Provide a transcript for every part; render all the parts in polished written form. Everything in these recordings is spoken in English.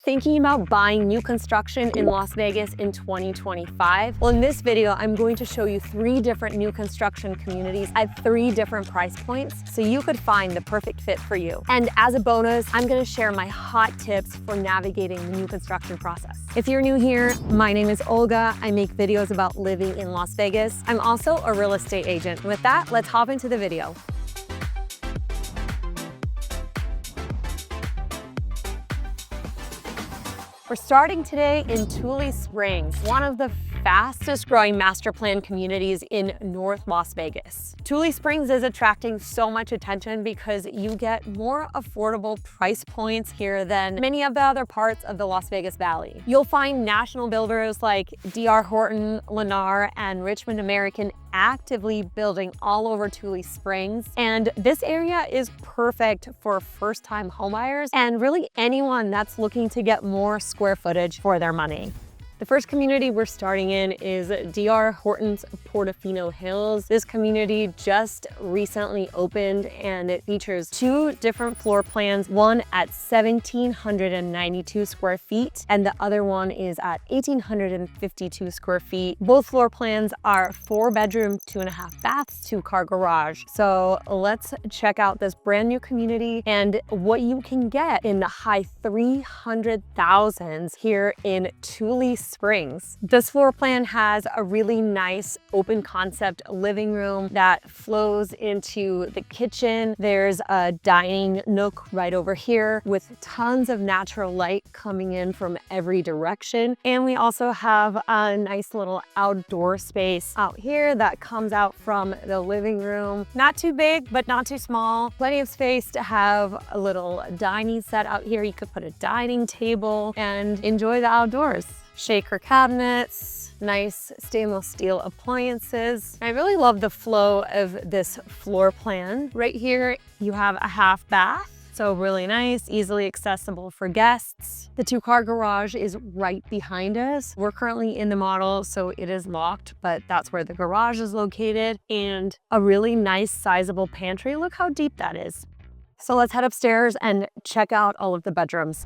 thinking about buying new construction in Las Vegas in 2025? Well, in this video, I'm going to show you 3 different new construction communities at 3 different price points so you could find the perfect fit for you. And as a bonus, I'm going to share my hot tips for navigating the new construction process. If you're new here, my name is Olga. I make videos about living in Las Vegas. I'm also a real estate agent. With that, let's hop into the video. We're starting today in Tule Springs, one of the fastest growing master plan communities in North Las Vegas. Tule Springs is attracting so much attention because you get more affordable price points here than many of the other parts of the Las Vegas Valley. You'll find national builders like D.R. Horton, Lennar, and Richmond American actively building all over Tule Springs. And this area is perfect for first-time homebuyers and really anyone that's looking to get more square footage for their money. The first community we're starting in is D.R. Horton's Portofino Hills. This community just recently opened and it features 2 different floor plans, one at 1,792 square feet and the other one is at 1,852 square feet. Both floor plans are 4-bedroom, 2.5 baths, 2-car garage. So let's check out this brand new community and what you can get in the high 300,000s here in Tule Springs. This floor plan has a really nice open concept living room that flows into the kitchen. There's a dining nook right over here with tons of natural light coming in from every direction. And we also have a nice little outdoor space out here that comes out from the living room. Not too big, but not too small. Plenty of space to have a little dining set out here. You could put a dining table and enjoy the outdoors. Shaker cabinets, nice stainless steel appliances. I really love the flow of this floor plan. Right here, you have a half bath. So really nice, easily accessible for guests. The 2-car garage is right behind us. We're currently in the model, so it is locked, but that's where the garage is located. And a really nice sizable pantry. Look how deep that is. So let's head upstairs and check out all of the bedrooms.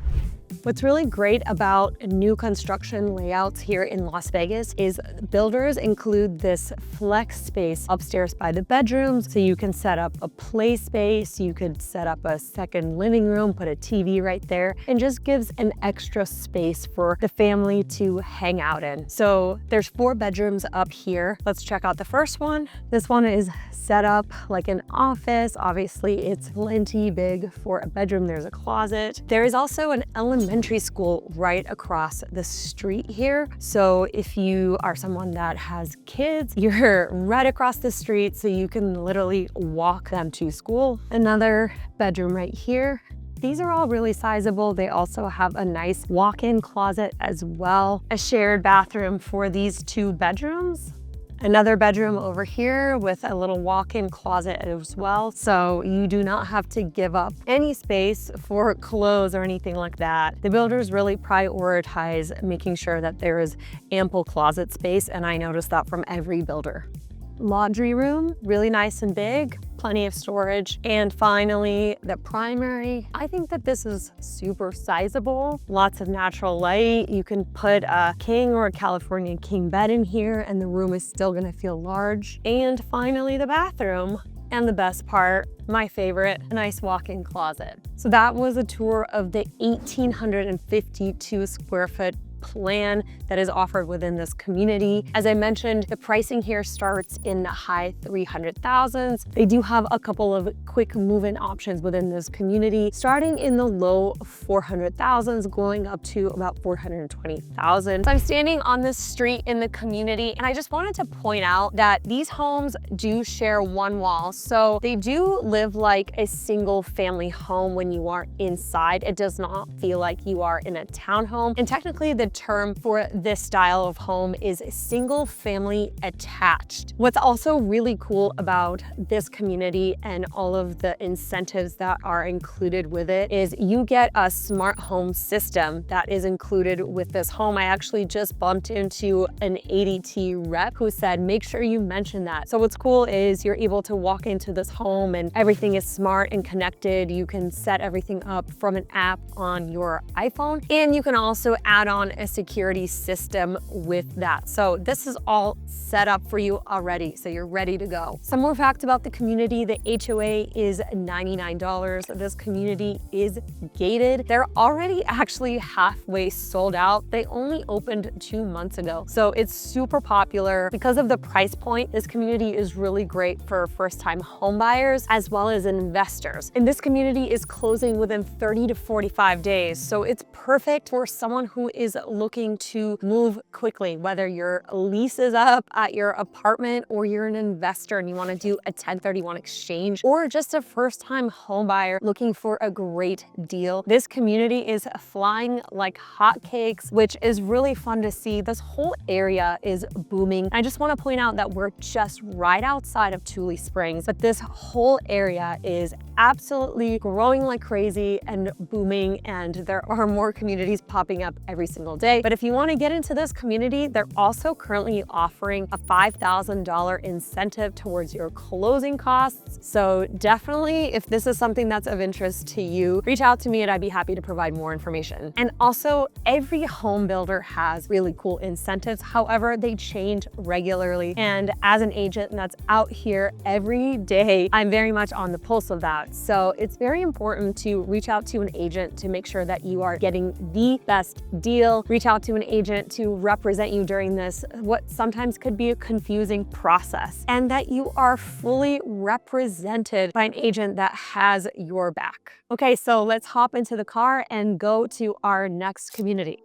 What's really great about new construction layouts here in Las Vegas is builders include this flex space upstairs by the bedrooms. So you can set up a play space, you could set up a second living room, put a TV right there, and just gives an extra space for the family to hang out in. So there's 4 bedrooms up here. Let's check out the first one. This one is set up like an office. Obviously it's plenty big for a bedroom. There's a closet. There is also an elementary school right across the street here. So if you are someone that has kids, you're right across the street so you can literally walk them to school. Another bedroom right here. These are all really sizable. They also have a nice walk-in closet as well. A shared bathroom for these 2 bedrooms. Another bedroom over here with a little walk-in closet as well. So you do not have to give up any space for clothes or anything like that. The builders really prioritize making sure that there is ample closet space, and I noticed that from every builder. Laundry room, really nice and big, plenty of storage. And finally, the primary. I think that this is super sizable. Lots of natural light. You can put a king or a California king bed in here and the room is still gonna feel large. And finally, the bathroom. And the best part, my favorite, a nice walk-in closet. So that was a tour of the 1,852 square foot plan that is offered within this community. As I mentioned, the pricing here starts in the high 300,000s. They do have a couple of quick move-in options within this community, starting in the low 400,000s, going up to about 420,000. So I'm standing on this street in the community, and I just wanted to point out that these homes do share one wall. So they do live like a single family home when you are inside. It does not feel like you are in a townhome. And technically the term for this style of home is single family attached. What's also really cool about this community and all of the incentives that are included with it is you get a smart home system that is included with this home. I actually just bumped into an ADT rep who said, make sure you mention that. So what's cool is you're able to walk into this home and everything is smart and connected. You can set everything up from an app on your iPhone, and you can also add on a security system with that. So this is all set up for you already, so you're ready to go. Some more facts about the community: the HOA is $99. This community is gated. They're already actually halfway sold out. They only opened 2 months ago, so it's super popular. Because of the price point, this community is really great for first-time home buyers as well as investors. And this community is closing within 30 to 45 days, so it's perfect for someone who is looking to move quickly, whether your lease is up at your apartment or you're an investor and you want to do a 1031 exchange, or just a first-time home buyer looking for a great deal. This community is flying like hotcakes, which is really fun to see. This whole area is booming. I just want to point out that we're just right outside of Tule Springs, but this whole area is absolutely growing like crazy and booming, and there are more communities popping up every single day. But if you want to get into this community, they're also currently offering a $5,000 incentive towards your closing costs. So definitely, if this is something that's of interest to you, reach out to me and I'd be happy to provide more information. And also, every home builder has really cool incentives. However, they change regularly. And as an agent that's out here every day, I'm very much on the pulse of that. So it's very important to reach out to an agent to make sure that you are getting the best deal. Reach out to an agent to represent you during this, what sometimes could be a confusing process, and that you are fully represented by an agent that has your back. Okay, so let's hop into the car and go to our next community.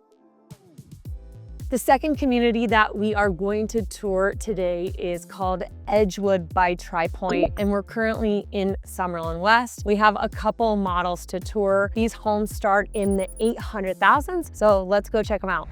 The second community that we are going to tour today is called Edgewood by TriPoint, and we're currently in Summerlin West. We have a couple models to tour. These homes start in the 800,000s, so let's go check them out.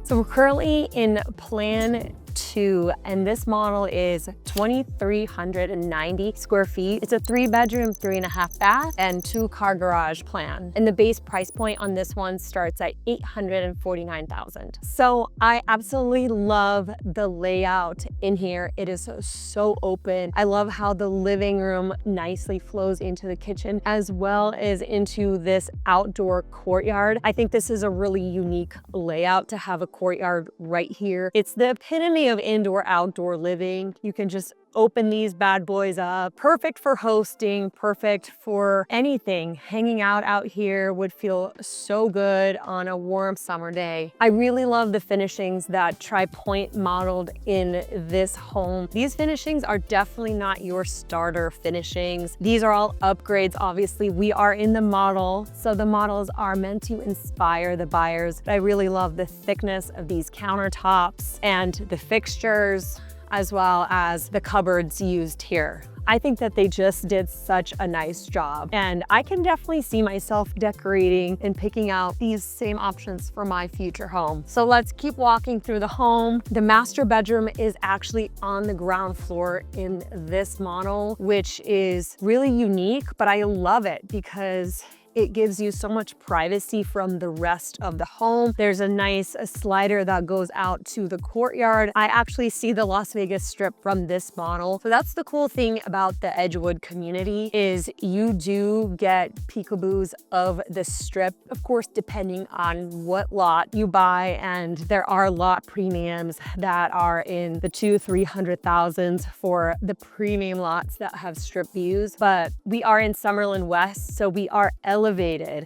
So we're currently in Plan 2, and this model is 2,390 square feet. It's a 3-bedroom, 3.5 bath, and 2-car garage plan. And the base price point on this one starts at $849,000. So I absolutely love the layout in here. It is so open. I love how the living room nicely flows into the kitchen as well as into this outdoor courtyard. I think this is a really unique layout to have a courtyard right here. It's the epitome of indoor-outdoor living. You can just open these bad boys up. Perfect for hosting, perfect for anything. Hanging out here would feel so good on a warm summer day. I really love the finishings that TriPoint modeled in this home. These finishings are definitely not your starter finishings. These are all upgrades. Obviously, we are in the model, so the models are meant to inspire the buyers. But I really love the thickness of these countertops and the fixtures, as well as the cupboards used here. I think that they just did such a nice job, and I can definitely see myself decorating and picking out these same options for my future home. So let's keep walking through the home. The master bedroom is actually on the ground floor in this model, which is really unique, but I love it because it gives you so much privacy from the rest of the home. There's a nice slider that goes out to the courtyard. I actually see the Las Vegas Strip from this model. So that's the cool thing about the Edgewood community, is you do get peekaboos of the Strip, of course, depending on what lot you buy. And there are lot premiums that are in the 200,000-300,000 for the premium lots that have Strip views. But we are in Summerlin West, so we are elevated.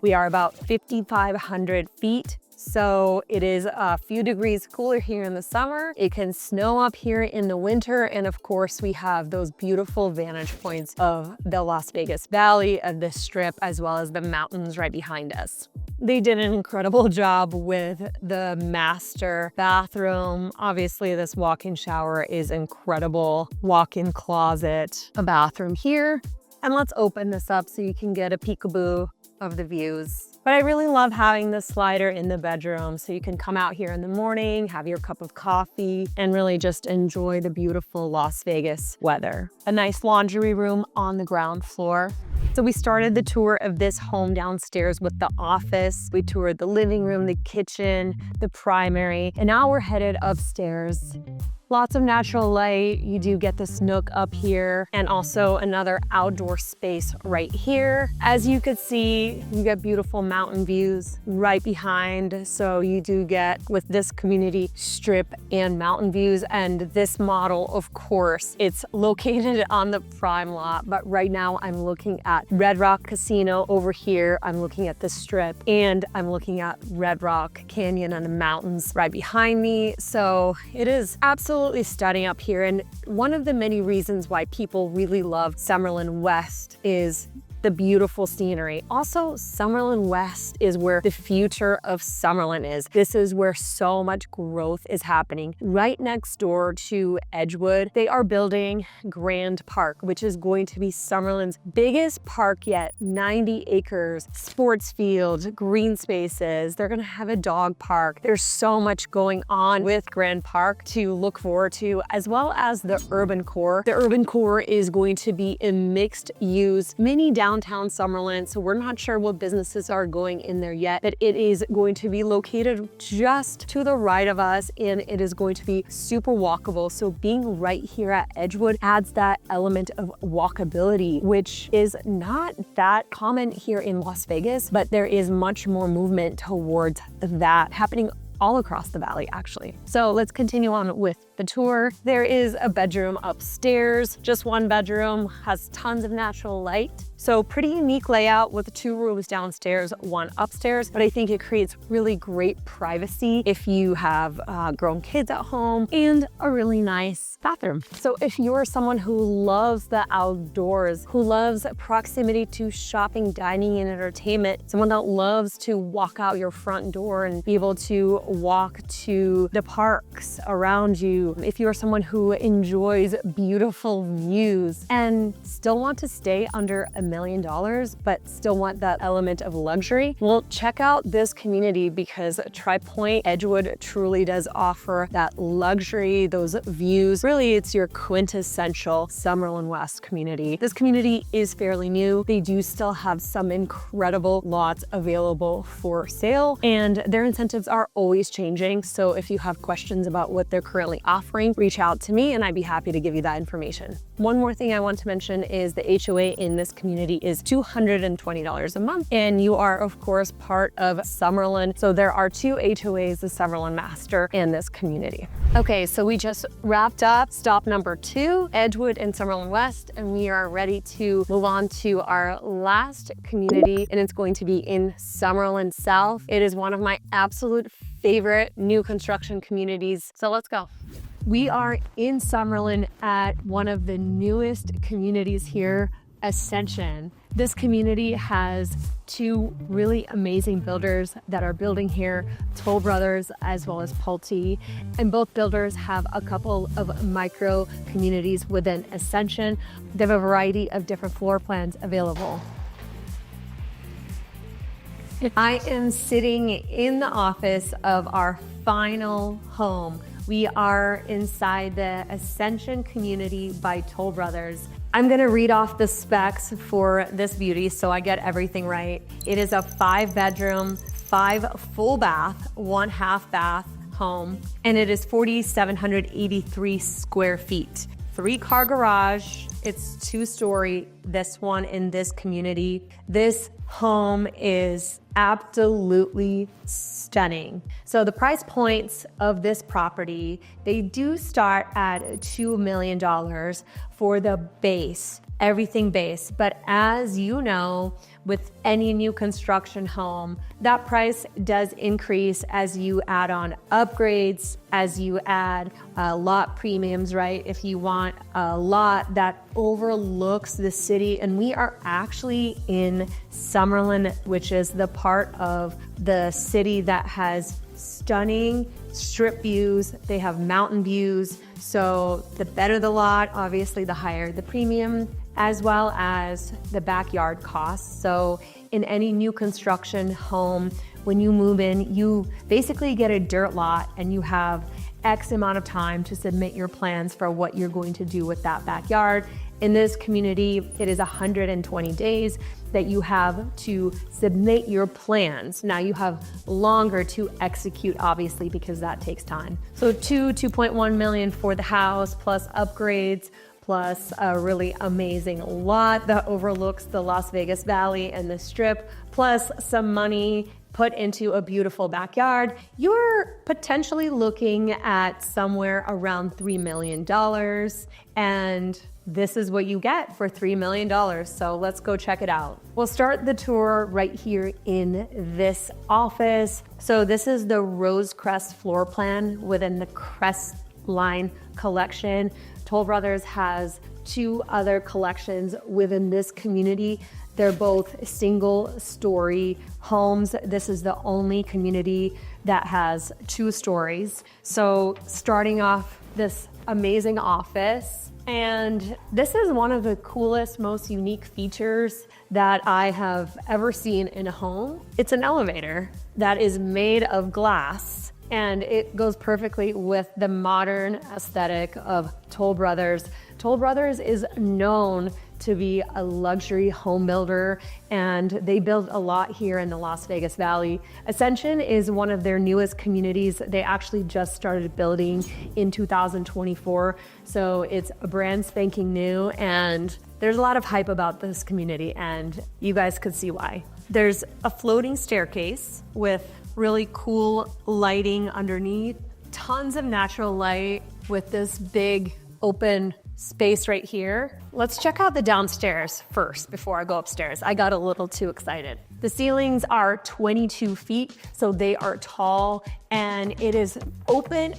We are about 5,500 feet. So it is a few degrees cooler here in the summer. It can snow up here in the winter. And of course, we have those beautiful vantage points of the Las Vegas Valley, of the Strip, as well as the mountains right behind us. They did an incredible job with the master bathroom. Obviously, this walk-in shower is incredible. Walk-in closet, a bathroom here. And let's open this up so you can get a peekaboo of the views. But I really love having the slider in the bedroom so you can come out here in the morning, have your cup of coffee, and really just enjoy the beautiful Las Vegas weather. A nice laundry room on the ground floor. So we started the tour of this home downstairs with the office. We toured the living room, the kitchen, the primary, and now we're headed upstairs. Lots of natural light. You do get this nook up here and also another outdoor space right here. As you could see, you get beautiful mountain views right behind. So you do get, with this community, strip and mountain views. And this model, of course, it's located on the prime lot, but right now I'm looking at Red Rock Casino over here. I'm looking at the strip and I'm looking at Red Rock Canyon and the mountains right behind me. So it is absolutely stunning up here, and one of the many reasons why people really love Summerlin West is the beautiful scenery. Also, Summerlin West is where the future of Summerlin is. This is where so much growth is happening. Right next door to Edgewood, they are building Grand Park, which is going to be Summerlin's biggest park yet. 90 acres, sports fields, green spaces. They're gonna have a dog park. There's so much going on with Grand Park to look forward to, as well as the urban core. The urban core is going to be a mixed use, mini downtown Summerlin, so we're not sure what businesses are going in there yet, but it is going to be located just to the right of us, and it is going to be super walkable. So being right here at Edgewood adds that element of walkability, which is not that common here in Las Vegas, but there is much more movement towards that happening all across the valley, actually. So let's continue on with the tour. There is a bedroom upstairs, just one bedroom, has tons of natural light. So pretty unique layout with 2 rooms downstairs, 1 upstairs, but I think it creates really great privacy if you have grown kids at home, and a really nice bathroom. So if you're someone who loves the outdoors, who loves proximity to shopping, dining, and entertainment, someone that loves to walk out your front door and be able to walk to the parks around you, if you're someone who enjoys beautiful views and still want to stay under $1 million, but still want that element of luxury, well, check out this community, because Tri-Point Edgewood truly does offer that luxury, those views. Really, it's your quintessential Summerlin West community. This community is fairly new. They do still have some incredible lots available for sale, and their incentives are always changing. So if you have questions about what they're currently offering, reach out to me and I'd be happy to give you that information. One more thing I want to mention is the HOA in this community is $220 a month, and you are of course part of Summerlin. So there are 2 HOAs, the Summerlin Master and this community. Okay, so we just wrapped up stop number 2, Edgewood and Summerlin West, and we are ready to move on to our last community, and it's going to be in Summerlin South. It is one of my absolute favorite new construction communities. So let's go. We are in Summerlin at one of the newest communities here, Ascension. This community has 2 really amazing builders that are building here, Toll Brothers as well as Pulte, and both builders have a couple of micro communities within Ascension. They have a variety of different floor plans available. I am sitting in the office of our final home. We are inside the Ascension community by Toll Brothers. I'm gonna read off the specs for this beauty so I get everything right. It is a 5-bedroom, 5 full bath, 1 half bath home, and it is 4,783 square feet. 3-car garage. It's 2-story, this one in this community. This home is absolutely stunning. So the price points of this property, they do start at $2 million for the base. everything base. But as you know, with any new construction home, that price does increase as you add on upgrades, as you add lot premiums, right? If you want a lot that overlooks the city, and we are actually in Summerlin, which is the part of the city that has stunning strip views. They have mountain views. So the better the lot, obviously the higher the premium, as well as the backyard costs. So in any new construction home, when you move in, you basically get a dirt lot and you have X amount of time to submit your plans for what you're going to do with that backyard. In this community, it is 120 days that you have to submit your plans. Now you have longer to execute, obviously, because that takes time. So 2.1 million for the house, plus upgrades, plus a really amazing lot that overlooks the Las Vegas Valley and the Strip, plus some money put into a beautiful backyard, you're potentially looking at somewhere around $3 million. And this is what you get for $3 million. So let's go check it out. We'll start the tour right here in this office. So this is the Rose Crest floor plan within the Crest line collection. Toll Brothers has 2 other collections within this community. They're both single-story homes. This is the only community that has 2 stories. So starting off this amazing office, and this is one of the coolest, most unique features that I have ever seen in a home. It's an elevator that is made of glass, and it goes perfectly with the modern aesthetic of Toll Brothers. Toll Brothers is known to be a luxury home builder, and they build a lot here in the Las Vegas Valley. Ascension is one of their newest communities. They actually just started building in 2024, so it's a brand spanking new, and there's a lot of hype about this community, and you guys could see why. There's a floating staircase with really cool lighting underneath, tons of natural light with this big open space right here. Let's check out the downstairs first before I go upstairs. I got a little too excited. The ceilings are 22 feet, so they are tall, and it is open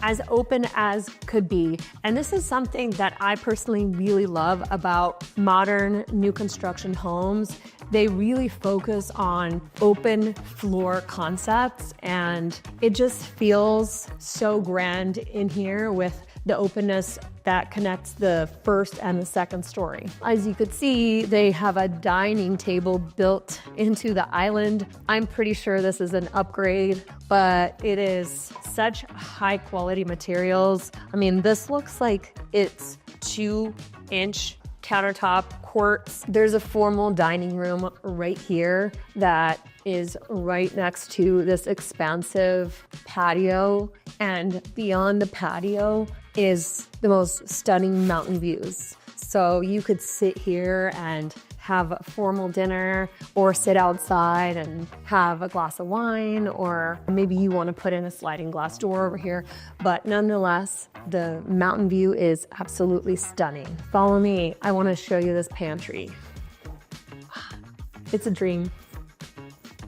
as could be. And this is something that I personally really love about modern new construction homes. They really focus on open floor concepts, and it just feels so grand in here with the openness that connects the first and the second story. As you could see, they have a dining table built into the island. I'm pretty sure this is an upgrade, but it is such high quality materials. I mean, this looks like it's 2-inch countertop quartz. There's a formal dining room right here that is right next to this expansive patio, and beyond the patio is the most stunning mountain views. So you could sit here and have a formal dinner, or sit outside and have a glass of wine, or maybe you want to put in a sliding glass door over here. But nonetheless, the mountain view is absolutely stunning. Follow me. I want to show you this pantry. It's a dream.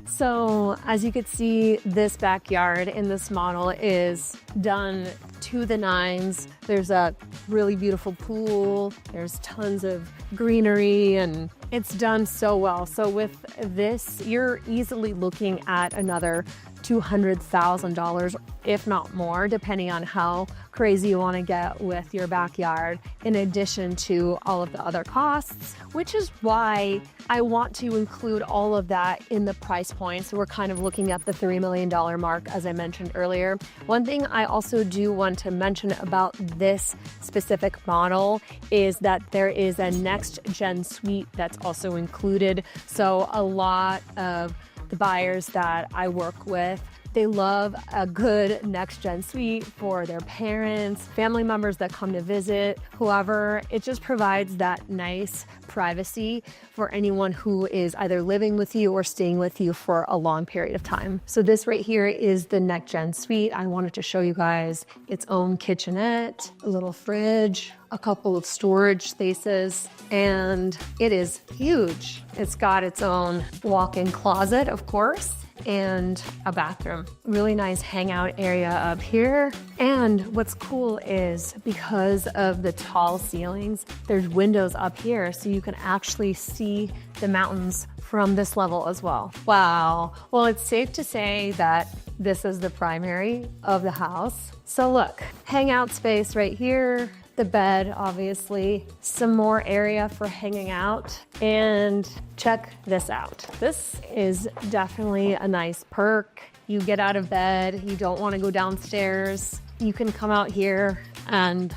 So as you can see, this backyard in this model is done to the nines. There's a really beautiful pool. There's tons of greenery, and it's done so well. So with this, you're easily looking at another $200,000, if not more, depending on how crazy you want to get with your backyard, in addition to all of the other costs, which is why I want to include all of that in the price point. So we're kind of looking at the $3 million mark, as I mentioned earlier. One thing I also do want to mention about this specific model is that there is a next gen suite that's also included. So a lot of the buyers that I work with, They love a good next-gen suite for their parents, family members that come to visit, whoever. It just provides that nice privacy for anyone who is either living with you or staying with you for a long period of time. So this right here is the next-gen suite. I wanted to show you guys its own kitchenette, a little fridge, a couple of storage spaces, and it is huge. It's got its own walk-in closet, of course, and a bathroom. Really nice hangout area up here. And what's cool is because of the tall ceilings, there's windows up here so you can actually see the mountains from this level as well. Wow. Well, it's safe to say that this is the primary of the house. So look, hangout space right here, the bed, obviously, some more area for hanging out, and check this out. This is definitely a nice perk. You get out of bed, you don't want to go downstairs, you can come out here and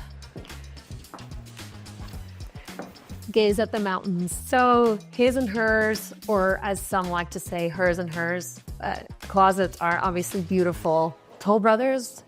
gaze at the mountains. So his and hers, or as some like to say, hers and hers, closets are obviously beautiful. Toll Brothers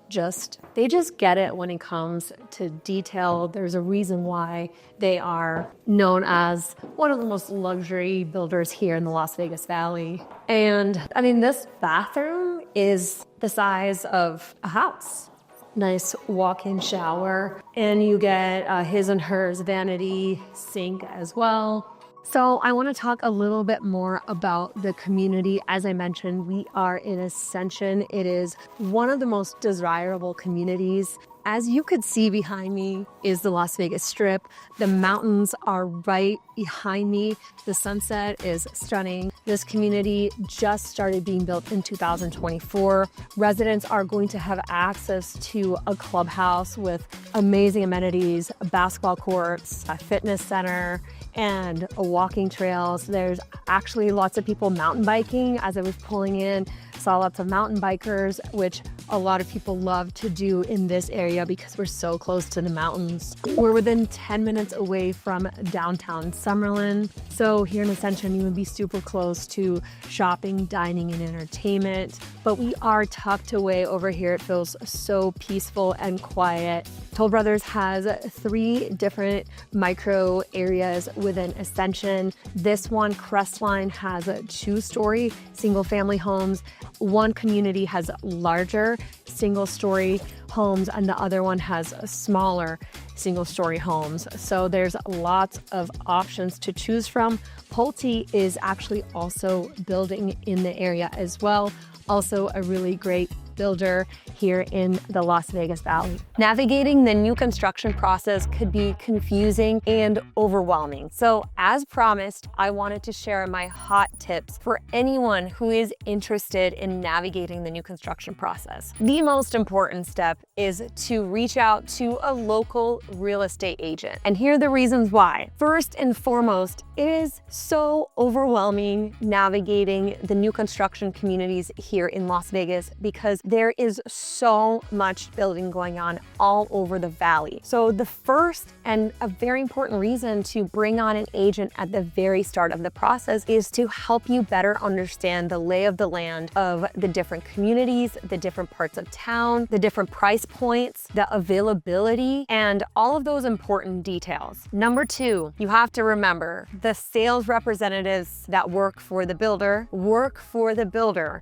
they just get it when it comes to detail. There's a reason why they are known as one of the most luxury builders here in the Las Vegas Valley. And I mean, this bathroom is the size of a house. Nice walk-in shower, and you get his and hers vanity sink as well. So I want to talk a little bit more about the community. As I mentioned, we are in Ascension. It is one of the most desirable communities. As you could see behind me is the Las Vegas Strip. The mountains are right behind me. The sunset is stunning. This community just started being built in 2024. Residents are going to have access to a clubhouse with amazing amenities, basketball courts, a fitness center, and walking trails. There's actually lots of people mountain biking. As I was pulling in, saw lots of mountain bikers, which a lot of people love to do in this area because we're so close to the mountains. We're within 10 minutes away from downtown Summerlin. So here in Ascension, you would be super close to shopping, dining, and entertainment. But we are tucked away over here. It feels so peaceful and quiet. Toll Brothers has 3 different micro areas within Ascension. This one, Crestline, has 2-story single-family homes. One community has larger single-story homes, and the other one has smaller single-story homes. So there's lots of options to choose from. Pulte is actually also building in the area as well. Also a really great builder here in the Las Vegas Valley. Navigating the new construction process could be confusing and overwhelming. So as promised, I wanted to share my hot tips for anyone who is interested in navigating the new construction process. The most important step is to reach out to a local real estate agent. And here are the reasons why. First and foremost, it is so overwhelming navigating the new construction communities here in Las Vegas because there is so much building going on all over the valley. So the first and a very important reason to bring on an agent at the very start of the process is to help you better understand the lay of the land of the different communities, the different parts of town, the different price points, the availability, and all of those important details. Number 2, you have to remember the sales representatives that work for the builder.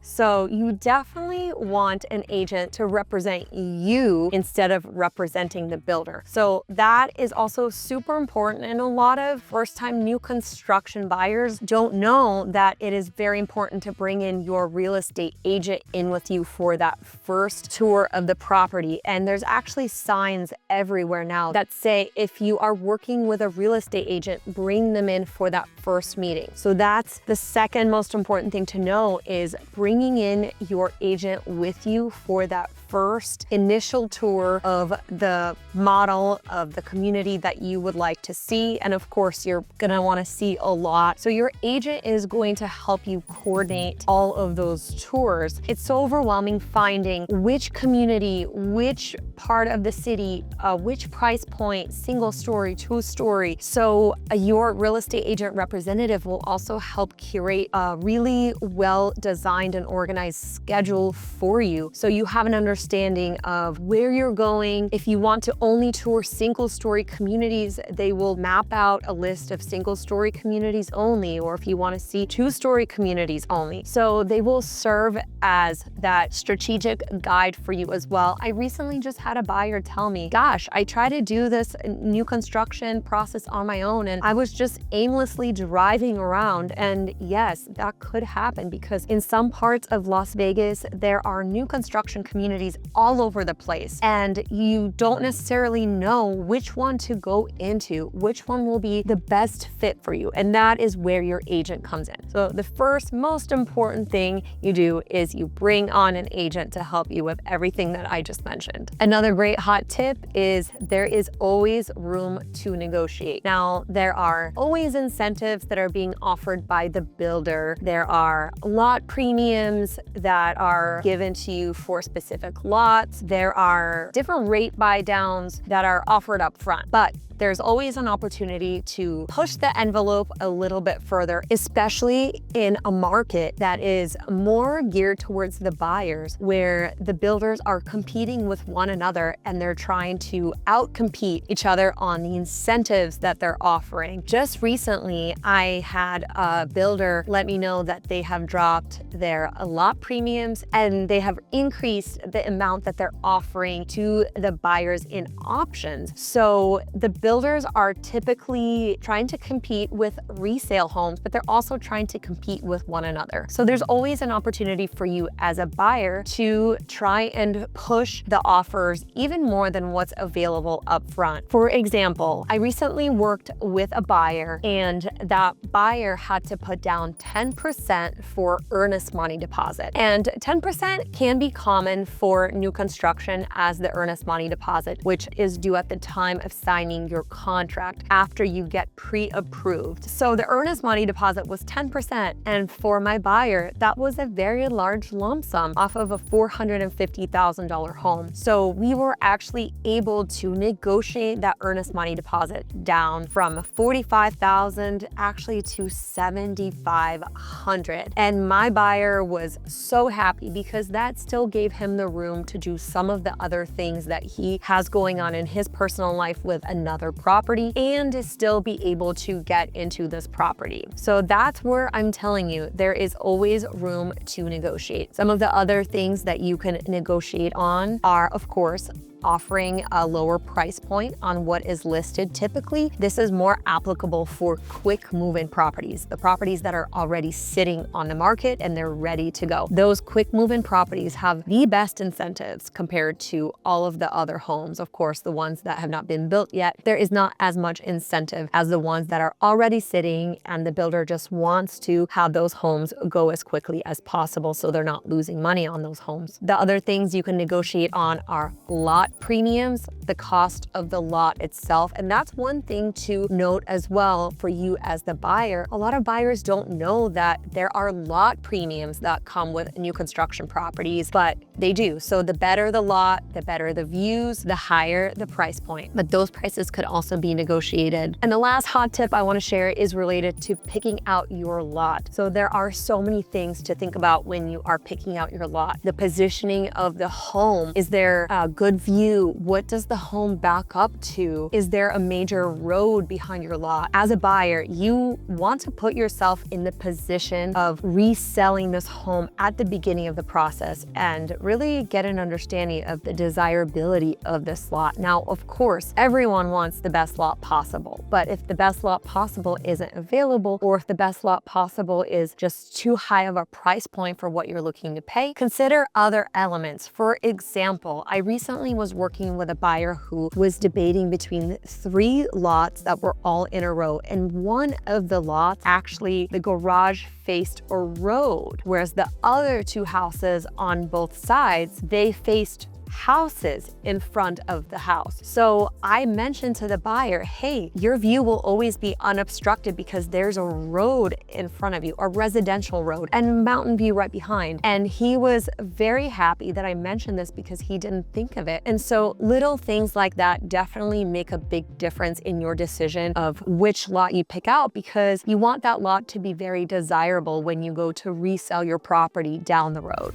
So you definitely want an agent to represent you instead of representing the builder. So that is also super important, and a lot of first-time new construction buyers don't know that it is very important to bring in your real estate agent in with you for that first tour of the property. And there's actually signs everywhere now that say if you are working with a real estate agent, bring them in for that first meeting. So that's the second most important thing to know, is bringing in your agent with you for that first initial tour of the model of the community that you would like to see. And of course, you're gonna wanna see a lot. So your agent is going to help you coordinate all of those tours. It's so overwhelming finding which community, which part of the city, which price point, single story, two-story. So your real estate agent representative will also help curate a really well-designed and organized schedule for you. So you have an understanding of where you're going. If you want to only tour single-story communities, they will map out a list of single-story communities only, or if you want to see two-story communities only. So they will serve as that strategic guide for you as well. I recently just had a buyer tell me, gosh, I tried to do this new construction process on my own and I was just aimlessly driving around. And yes, that could happen because in some parts of Las Vegas, there are new construction communities all over the place and you don't necessarily know which one to go into, which one will be the best fit for you. And that is where your agent comes in. So the first most important thing you do is you bring on an agent to help you with everything that I just mentioned. Another great hot tip is there is always room to negotiate. Now, there are always incentives that are being offered by the builder. There are lot premiums that are given to you for specific lots. There are different rate buy downs that are offered up front, but there's always an opportunity to push the envelope a little bit further, especially in a market that is more geared towards the buyers, where the builders are competing with one another and they're trying to outcompete each other on the incentives that they're offering. Just recently, I had a builder let me know that they have dropped their lot premiums and they have increased the amount that they're offering to the buyers in options. So the builders are typically trying to compete with resale homes, but they're also trying to compete with one another. So there's always an opportunity for you as a buyer to try and push the offers even more than what's available up front. For example, I recently worked with a buyer and that buyer had to put down 10% for earnest money deposit. And 10% can be common for new construction as the earnest money deposit, which is due at the time of signing your contract after you get pre-approved. So the earnest money deposit was 10%. And for my buyer, that was a very large lump sum off of a $450,000 home. So we were actually able to negotiate that earnest money deposit down from $45,000 actually to $7,500. And my buyer was so happy because that still gave him the room to do some of the other things that he has going on in his personal life with another property and to still be able to get into this property. So that's where I'm telling you, there is always room to negotiate. Some of the other things that you can negotiate on are, of course, offering a lower price point on what is listed. Typically, this is more applicable for quick move-in properties, the properties that are already sitting on the market and they're ready to go. Those quick move-in properties have the best incentives compared to all of the other homes. Of course, the ones that have not been built yet, there is not as much incentive as the ones that are already sitting and the builder just wants to have those homes go as quickly as possible so they're not losing money on those homes. The other things you can negotiate on are lot premiums, the cost of the lot itself. And that's one thing to note as well for you as the buyer. A lot of buyers don't know that there are lot premiums that come with new construction properties, but they do. So the better the lot, the better the views, the higher the price point. But those prices could also be negotiated. And the last hot tip I want to share is related to picking out your lot. So there are so many things to think about when you are picking out your lot. The positioning of the home. Is there a good view? What does the home back up to? Is there a major road behind your lot? As a buyer, you want to put yourself in the position of reselling this home at the beginning of the process and really get an understanding of the desirability of this lot. Now, of course, everyone wants the best lot possible, but if the best lot possible isn't available, or if the best lot possible is just too high of a price point for what you're looking to pay, consider other elements. For example, I recently was working with a buyer who was debating between 3 lots that were all in a row, and one of the lots, actually the garage faced a road, whereas the other 2 houses on both sides, they faced houses in front of the house. So I mentioned to the buyer, hey, your view will always be unobstructed because there's a road in front of you, a residential road, and mountain view right behind. And he was very happy that I mentioned this because he didn't think of it. And so little things like that definitely make a big difference in your decision of which lot you pick out, because you want that lot to be very desirable when you go to resell your property down the road.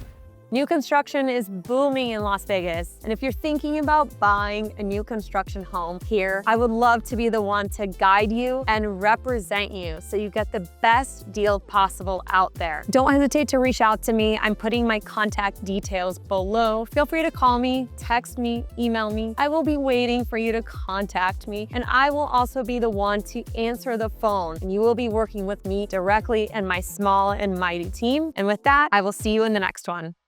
New construction is booming in Las Vegas. And if you're thinking about buying a new construction home here, I would love to be the one to guide you and represent you so you get the best deal possible out there. Don't hesitate to reach out to me. I'm putting my contact details below. Feel free to call me, text me, email me. I will be waiting for you to contact me, and I will also be the one to answer the phone. And you will be working with me directly and my small and mighty team. And with that, I will see you in the next one.